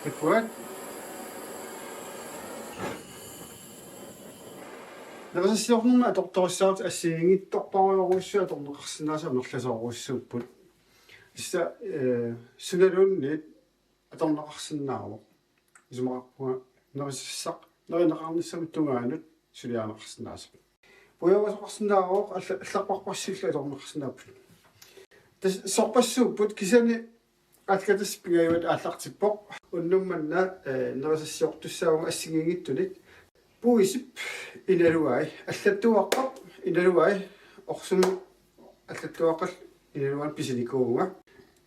Такое. Нерсиорнэрма аторториссаарут ассигингитторпаруйоруиссуа аторнеқарсинааса амерласооруиссууппут исса суналуунниит аторнеқарсинааруо исумақарпуга нерсиссақ неринеқарниссамут тунгаанут сулиаанеқарсинааса пуявасоқарсинааруоқ аллақпарпарсилла аторнеқарсинааппут тас сорпассууппут кисани аткатас пигаюат ааллартиппоқ уннумманна нерсиссиортуссаагунга ассигингиттулик puisip inaluai аллаттуаққап inaluai орсуну аллаттуаққал inaluan писиликууга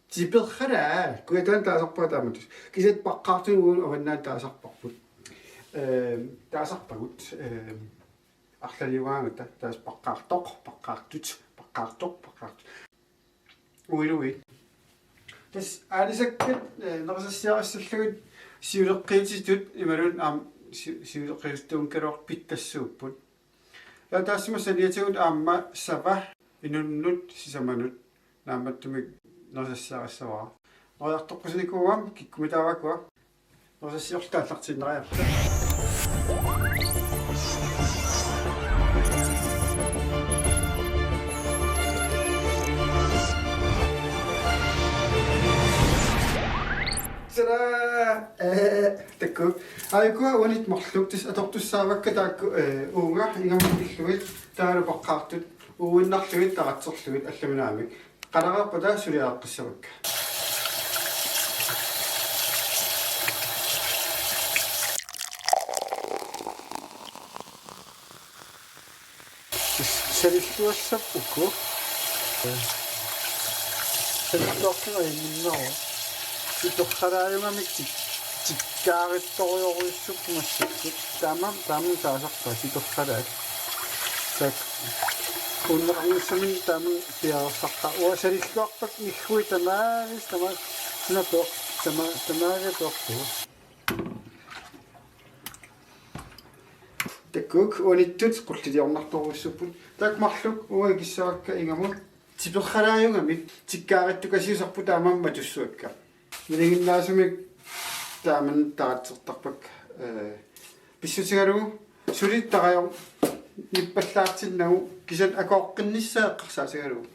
типерхараа куятан таасарпаа тааматус кисат паққаартугуун ованнаан таасарпарпут таасарпагут арлалиуаангата таас паққаартоқ уилуи тас аалисаккат нерсассиарассаллагут сиулеққиититут ималун аам сиулеққиустуун калуар питтассууппут я таасмаса ниатигут аама сава инуннут сисаманут нааматтумик нерсассаарассаваа оярторпусникууам киккумитаавакуа нерсассиортааллартиннериарта такку айкуа уанит марлуктис атортуссаавакка таакку уунга ингамиллуит таалу паққаартут ууннарлуит таратсерлуит алламинаамик қаларааппата сулиааққиссавакка салиллуассаппуку салиллуаркина иминнаа ситорхалааюмамик тиккааrittoriоруиссук массаккут таамам таасарпа ситорхалаат так уннеқарниссамин таамам пиарсарта уасалиллуарпак ниххуи тамаагис тамаа синатоо тамаагатоорту таккук униттут қуллилиорнарторуссуппут так марлук уагиссаакка ингамут типерхалааюнгамик тиккаариттукасиусарпу таамамма туссуакка нилигиннаасумик тааман таатсертарпак писсутигалугу сулиттараё ниппаллаартиннагу кисат акоққиннissaаққарсаасагалугу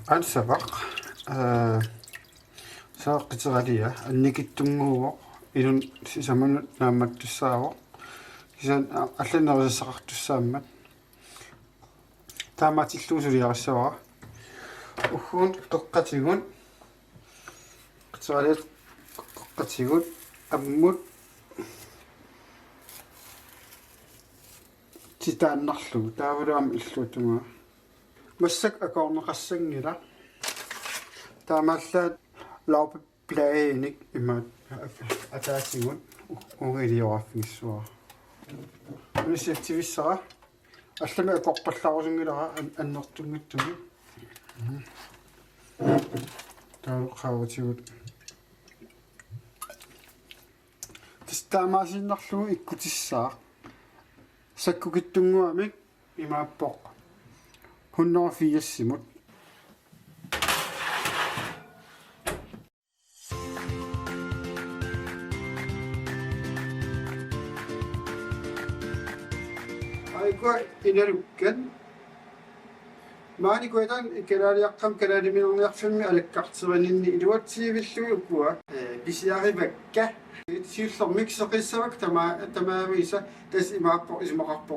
ансавақ сааққитералия анникиттунгууво илун сисаманут наамматтуссаавоқ кисан алланерисақартуссааммат таамаатиллуусулиарассавара ухуун тоққатигун qitsualit qoqqatigut ammut titaannarlugu taavuluam illuutunga массак акорнеқассангила таамааллаат лаупа плаеник имаат атаасигут унгилиораффигиссуара нисиактивиссара аллами акорпаллаарусунгилара аннертунгиттуги таақааватигут тистаамаасиннарлугу иккутиссаа саккукиттунгуамик имааппоқ 180 Aiko inarukkan maani koitan ikalaaliaqqam kalaaliminerniarfimmi alakkarteraninni iluatsiivilluukua pisiarivakka siullermik seqissavak tamaavisa tas imaappo ismaqarpo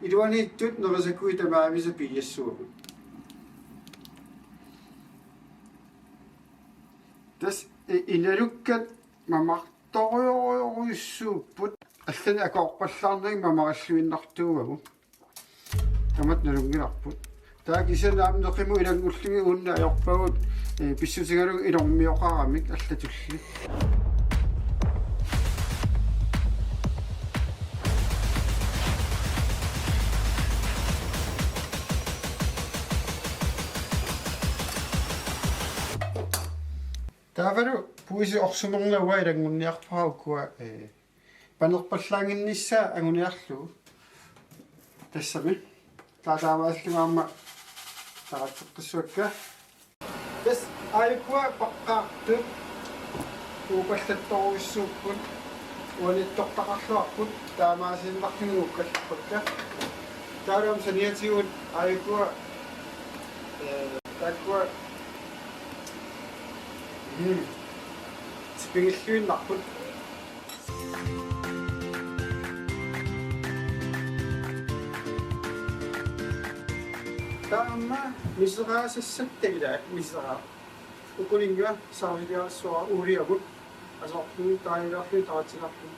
iluaniittut nerisakui tamaavisa piiassuugu tas inarukkat mamartorioruyussuupput аллани акоорпаллаарнаг мамараллуиннартуугагу тамат налунгиларпут таак исанаам неқиму илангуллуги уунна аёрпагут писсутигалуг илормиоқарамик аллатулли таавалу пуиси орсумерлауа илангунниарпарауккуа панерпаллаангиннissaа агуниарлугу тассами таатаамааллимаама таратсеққиссуакка тас аикуа паққаартут упаллатторуиссууппут уалиттортақарлуарпут таамаасиннарфигууккаллаппакка таалам саниатигут аикуа такуа спингиллуиннарпут таама мисераасассаттагилаа мисераа укулингуа саарилиассуа уулиагут асоортуи таилаарлу таатиларлу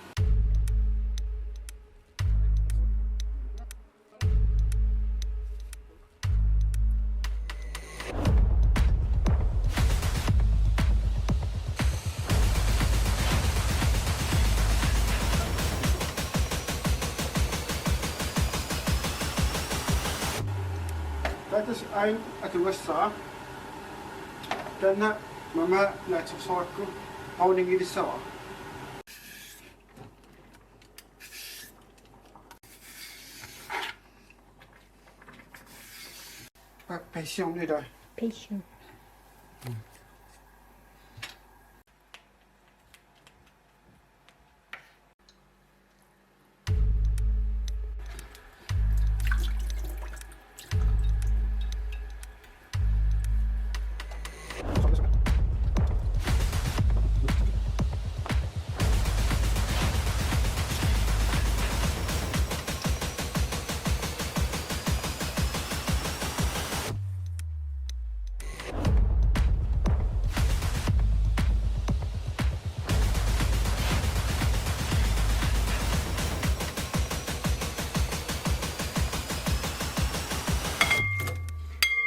Tatas ain atuassara tanna mama laatsorsorakku auningilissara passion nida Passion.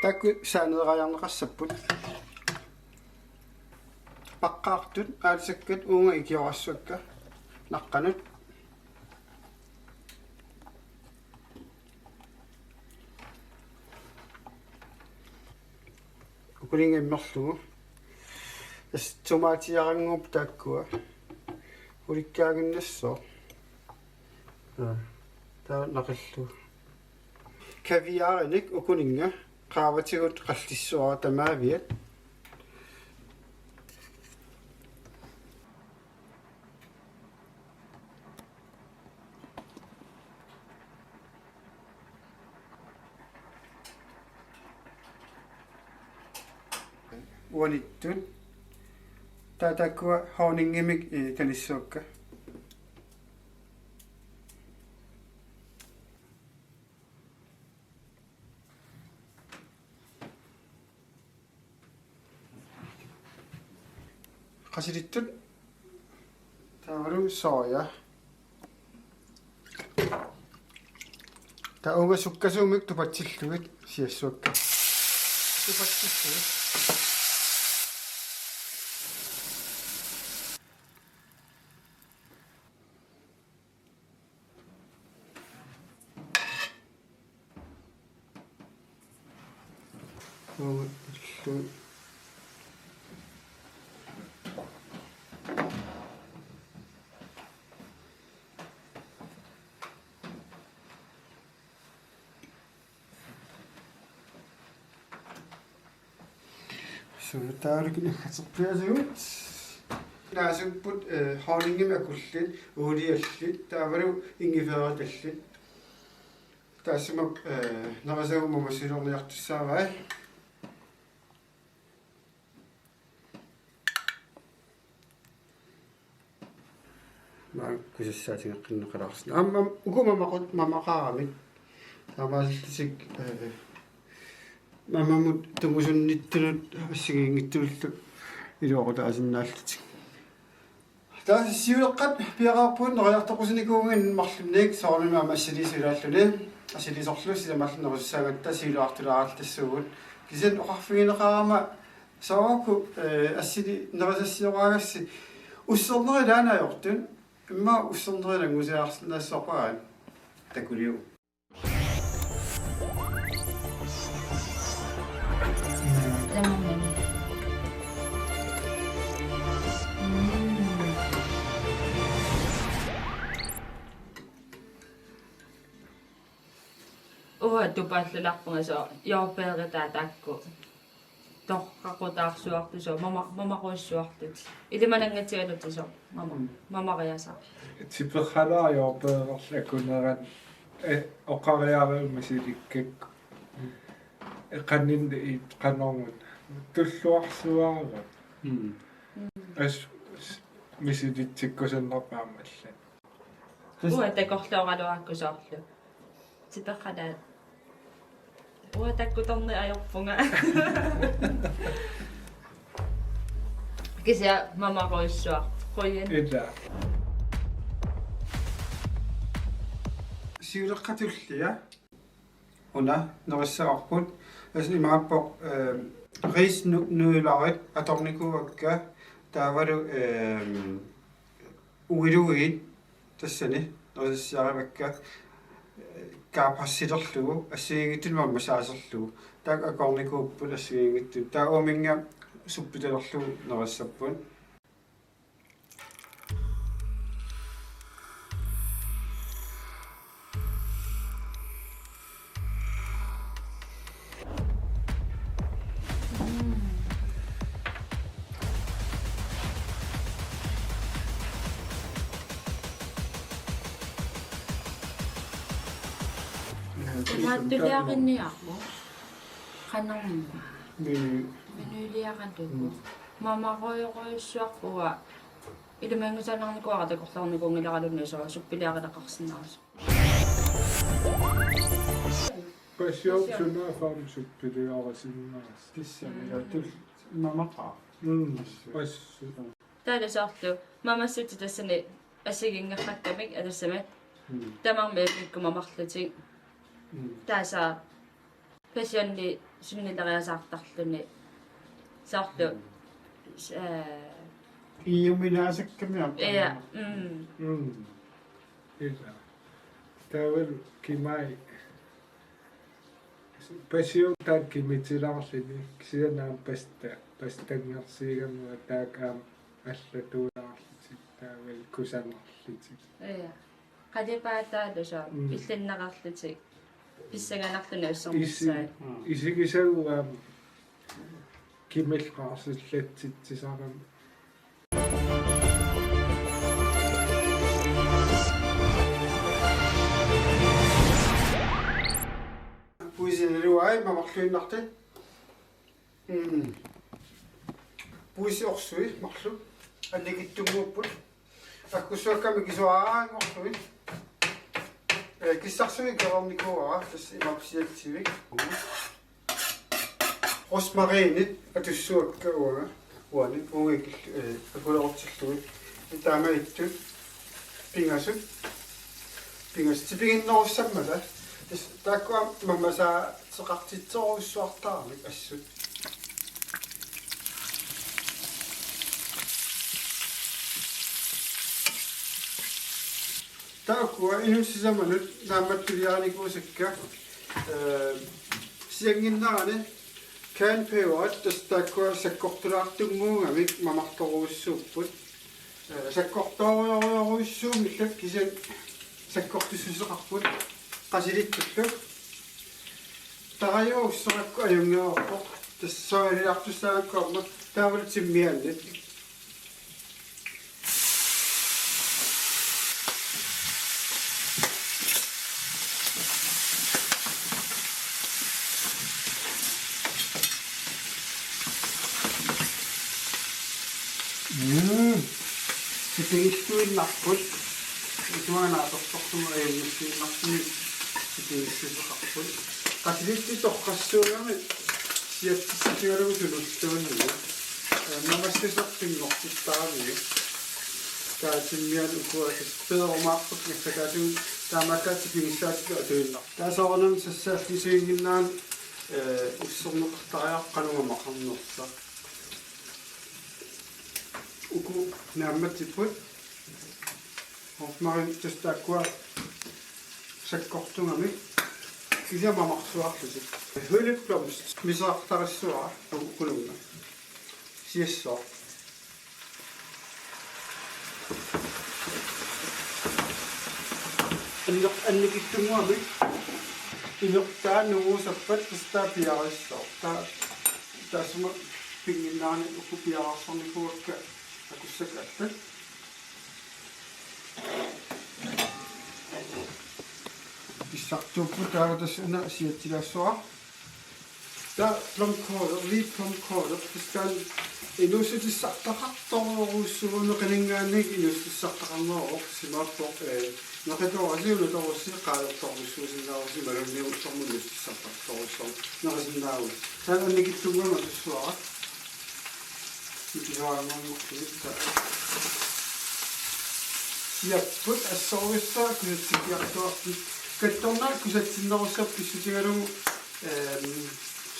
такку саанераярнеқассаппут паққаартут аалсаккат уунга икиорассуакка наққанут укулингаммерлугу тас томаатиарангуп тааккуа уликкаагиннассоо таа нақиллу кавиарник укулинга qaavatigut qallissua tamaaviat walittun taatakkua hauningimik kanissuakka qasilittut taavalu soja taunga sukkasuumik tupatsillugit siassuakka tupatsillugit So taarukini khatserpiasugut naasupput hauningim akullit uliallit taavalu ingifeeratallit taassumak narasagumu masilorniartussaavai ma kusassaatigeqqinneqalaarsin amma ukuma maqut mamaqaaramit taamaasillisik mamamut tumusunnittunut assigiingittullu iluoquta asinnaallutик taas siuleqqat piaqaarpuut noriartoqusnikuungin marlunniik soorluma massiliisuulaalluni asilisorlu silamallunerussaaгаtta siuluartulaarall tassuugut kisan oqarfigineqaarama soorku assili nerisassioraagassi ussernerilaanaajortun imma ussernerilangusiaarsinnaassorpaan takuliu Uhattupaallulaqpungaso yorpeeritaataakku torqaqutaarsuartuso mamaquissuartut ilimanangatsigalutuso mamariasa tiperhalaa yorpeererlakuneran oqariareummasilikkak eqanninni iit qanormun tulluarsuarat as misilitsikkusennerpaammallat takorluoraluaakkusoorlu tipeqalaat takkutorni ajorpunga kisia mamaquissuart qoyen illa siuleqqatullia una nerissaqarput asnimaappoq ris nuularit atornikuakka taavalu uilugiit tassani nerissiarivakka kaapassilerlugu assigigittun mammasaaserlugu taak akornikuupput assigigittun taa uminga suppitalerlugu nerissappun Maattuliaqinniarmu qanarmua mi minuiliaqantuku mamaroyoqoissuarpuga ilumangusannarnikuara takorlarnikuungilaqalunniso suppiliaqinaqarsinnarusu passioopsuna farmsuppiliarasinnaas tissamilatul mamaqaa passu taalasaarlu mamassuti tassani assiginngерраккамик алассамат тамарми иккумамарлутик тааса пассионни суннилериасаартарлуни саарлу иуминаасаккамиар я illa taawal kimai passioutaat kimitilaarlini kisianaam pastangersiigamua taakaam аллатуулаарлутик таавал кусанерлутик я qalipaattaalusa илланнақарлутик писсаганарлуни уссермиссаа исигисагуам кимелқарсиллатситсисарам puisinluai mamaqluinnarti puisi orsui marlu allikittunguupput akkussuakkami kisuaraangorlui kissarsugi kerornikuara tas imapsiatsivik rosmarinit atussuakka uani ungikil akulortillui itaamaittu pingasut tipinginnerussammata tas taakkuam mammasaa seqartitsoruussuartaarnik assut taakua inussisamanut naammattuliaanikuusakka sianginnarani kan pevat tas taakua sakkortulaartunguungamik mamartoruussuupput sakkortoruissuumillak kisan sakkortussuseqarput qasilittullu tarajuusserakku ajungeorpoq tassoriartussaakkuarma taavalut simmiannit Sipingistuinnarput ituanaatortortuma ajungistuinnarpuni sipingissuseqarput qasilitti toqqassuugami siattissitigalugu tululluunnigu namassuserpinngortittaarami taatimmian ukuatis pederumaarput nassakaatugu taamakaat sipingissaatiga atuinnar taasoornam sassaallisuinginnaan usserneqartariaqqanuma maqarnersa uku naammatiput Hofmarin tastaakua sakkortungami kisiamamarsuarlusik hulipplums misaartarissuara ukulunga siassoo annikittunguami Iloktaan nuusappat tästä piarissa. Tässä on pinginnaani joku piarassa on kuulokka akussa kättä. Pisattuupu täällä tässä enää siettiläsua. Tää plumkooda, tästä inusti saattaa nokeningaani inusti saattaa simatto nakatoasi ulotosi qaalotornissuusin naawasi malunniutormunusti saattartorissor narasin naawi täällä on nikittuguama tussuara mikisaarmaanmuqtitta siapput assorissa kusitsiartuarti kattornaa kusatsinnerussappi sutigalugu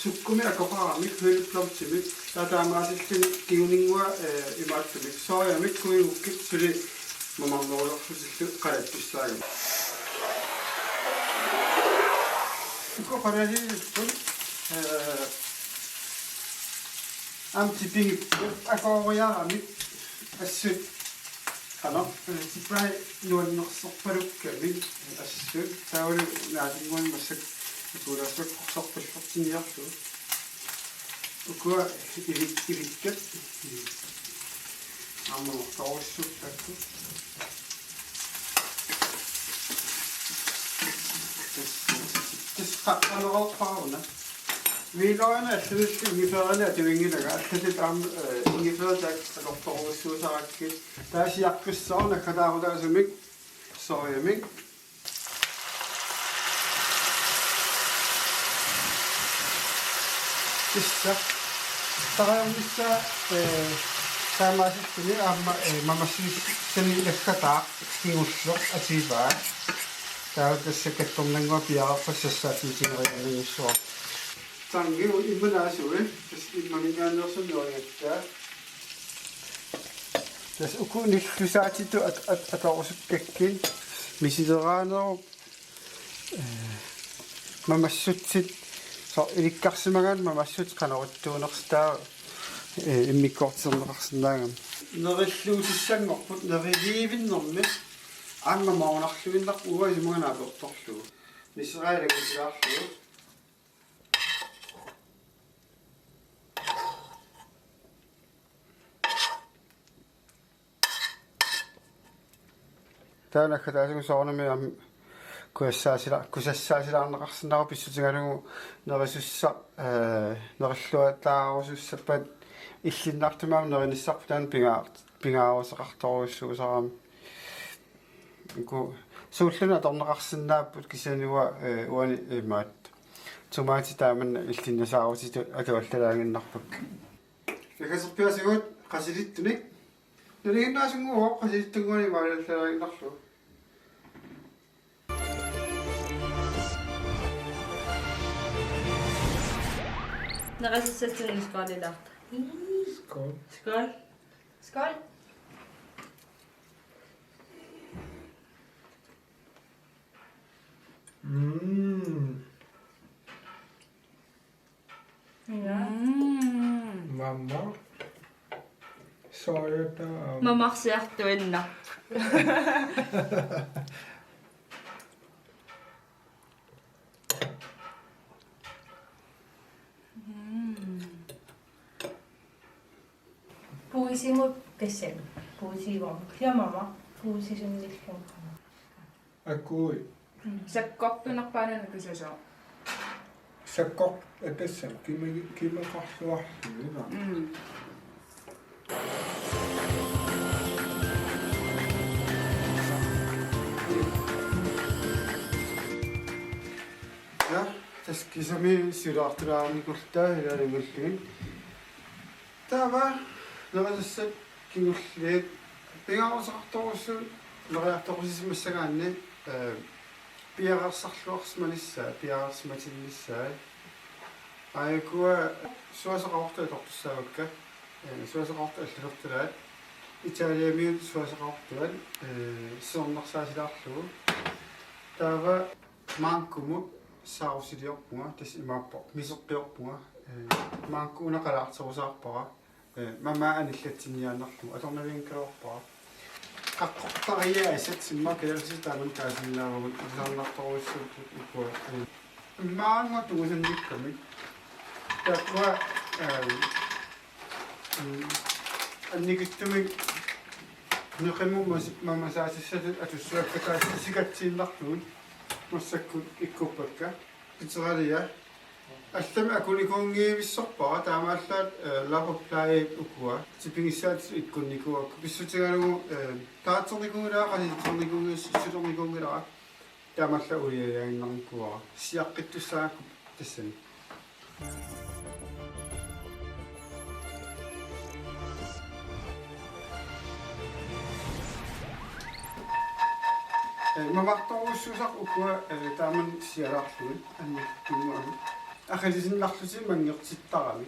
sukkumi akoqaramik hylplortimik taataamaasillun kiuningua imaattumik soojamik kuigukkit suli mamannoolorlusillu qalattussaaga ukoqaraliippun amtipingipput akooriaramik assut tipai nuannersorpalukkamik assut taulu naatinguan massak Kuulastot sorpallertiniarlu. Ukua ivikkat. Amortorissut takku. Qaqqanerorpaaruna. Viiloana alluullu ingiferana atuingilaga allat ingifertak alortoruussuusarakkit taasiaqqissaarna kalaarulaasumik soojamik Kissa taraamissa saamaasittuni aamma mamassini lakkataa kiullu atiivaa tautassa kattornangua piarappassassaatiitineriannissuar tangiu immunaasuin tas immamingaannersunnuariattaa tas ukunillusaatitu atorusukakkin misileraanero mamassutsit ilikkarsimagaan mamassut qanoruttuunerstaa immikkortiserneqarsinnaagam nerilluusissangorput neriliivinnermi aamma maunarluinnar uasimuganaapertorlugu niserailagisilaarlugu taanakataasigu soornami kusassaasilaarneqarsinnaru pissutigalugu nerisussa nerilluataarusussappat illinnartumaam nerinissarputaan pingaaruseqartoruissuusaraam ku suulluna torneqarsinnaapput kisanua uani imaat tumaati taamanna illinnasaarusitu akavallalaanginnarpak nakaserpiasigut qasilittunik naliginnaasunguu qasilittunguani maalallalaanginnarlu Naqassatsin skaalila. Skål. Skål. Skål. Mamma. Soojata. Mamarsiartuinna. Puusimut kessel. Puusivom. Ja mama. Puusisunnikkum. Akui. Sakkortunarpaanana kusasoo. Sakkor atassam kimaqarluarluina. Ja, tas kisami sulaartulaarnikultaa ilaalingulluin. Tava nerisussa kingulliit pingaarusaqartorussuut neriartoqusismassagaanni piaraarsarluarsmanissaa piaraarsmatinnissaa aykua suasaqartortu tortussaavakka suasaqartu allulertulaat Italiamiut suasaqartuat sernarsaasilaarlugu tava maankumu saarusiliorpunga tas imaappo miseqqiorpunga maanku unaqalaarterusaarpara mama anillatiniaannarlugu atornaviinkalorpara qaqqortariaasat simma kalersi taaman kaasinnaarugut isarnartoruissuut ukua 마음과 동생 느낌이 딱와 안니 그때문에 너무 마마사시서 아주스라까지 시간치락도 마사쿠 이코파까 그래야 알람 아쿠니 공기 비속바 다마살 라호플라이 우쿠아 지빙이사츠 있고니고 비수지가로 다쪽이고라 가지 쪽이고 수정이고라 다마살 우리야 있는고 시작부터 됐으니 마막도 수작 우쿠아 다만 시작을 아니 그 아카리진 낙수지 만역짓다가미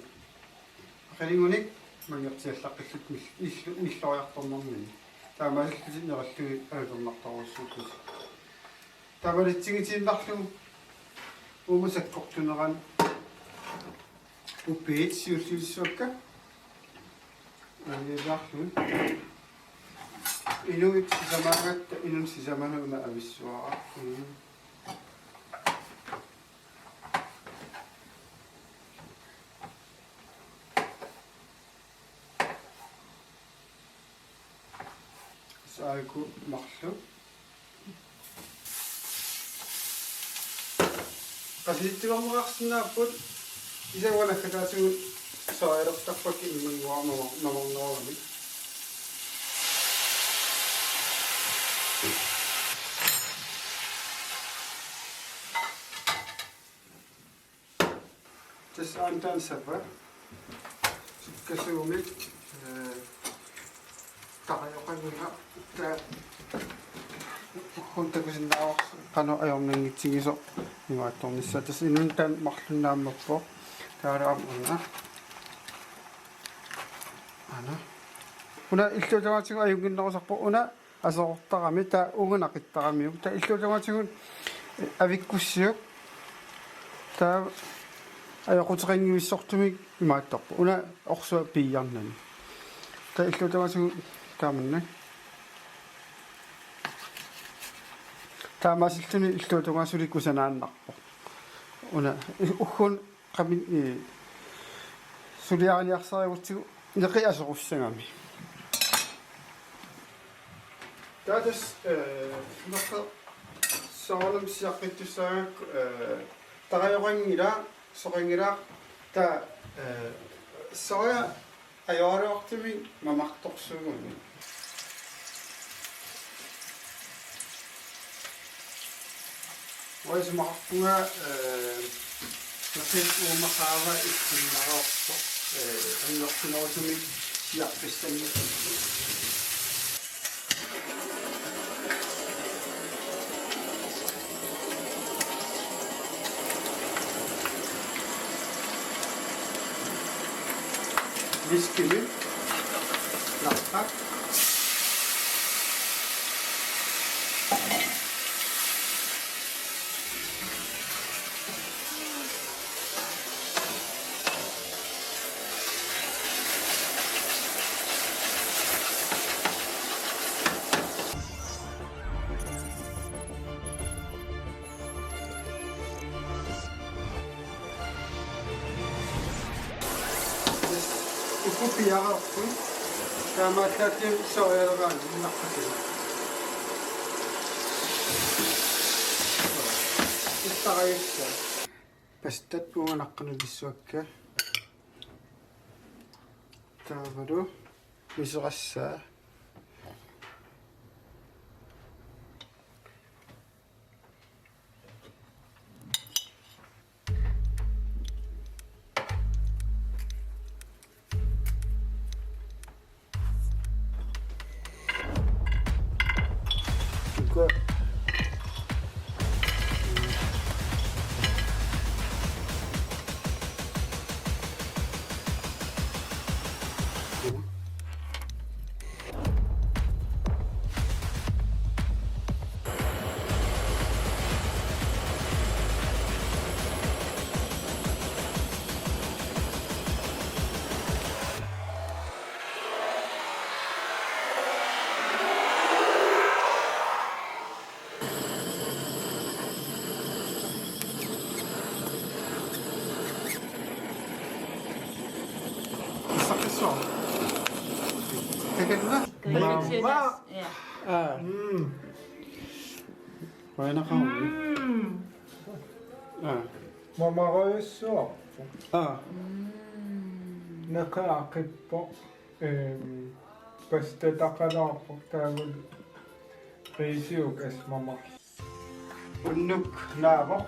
아카리고니 만역짓다가미 미소약 도망니 다마르진 나르트 알던 낙도 수쿠 다바리징진 낙수 오무색 koktunagan upeet siursilsuakka naksu inun sisamangat inun sisamanu na avissuaa saaku marlu qasittigamaqarsinnaaput isagwanakataasigu soalertarpakki immanguarmamornoorami tas'aantaan sapa sukkasuumik taqayoqanniga taa huntakusinnaaq qano ajornangitsigiso nimaattornissa tas inuntan marlunnaamappo taaraamuna ana una illutamaatigu ajunginnerusarpo una asoortarami taa ungunaqittaramiuk taa illutamaatigun avikkussiuk taa ajoqutiqangivissortumik imaattorpo una orsua piiarnani taa illutamaatigu taamanna taamaasilluni illuutungaasuli kusanaannarpo una uhhun qamin suliarniarsariutsigu neqiasorussangami taatas naqqa soorlam siaqqittussaak taqajoqangila soqangila ta soya ajoaruartimi mamartorsuuguni وإذا ما عرفنا نقول ومقاوة إستمرارات أن نحن وزمي سياق بستمر بسكمي لقطة Kupiah pun, sama tadi soal kan nak pakai. Kita kaya pasti pun nak kena disuaka. Tahu disuasa. Juga Mamma! Ja. Vad är det här? Mamma rösar. Ja. Nakakippo. Basta takalarpo täällä riisiukas mamma. Unnuk naavaq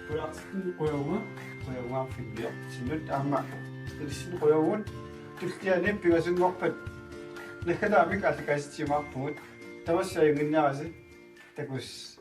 pulartin qoyunga filliq sinut aamma ilsin qoyugun tultiani pigasunngorpat nakalaamik allakaistimarput tavassayuginniarasi takus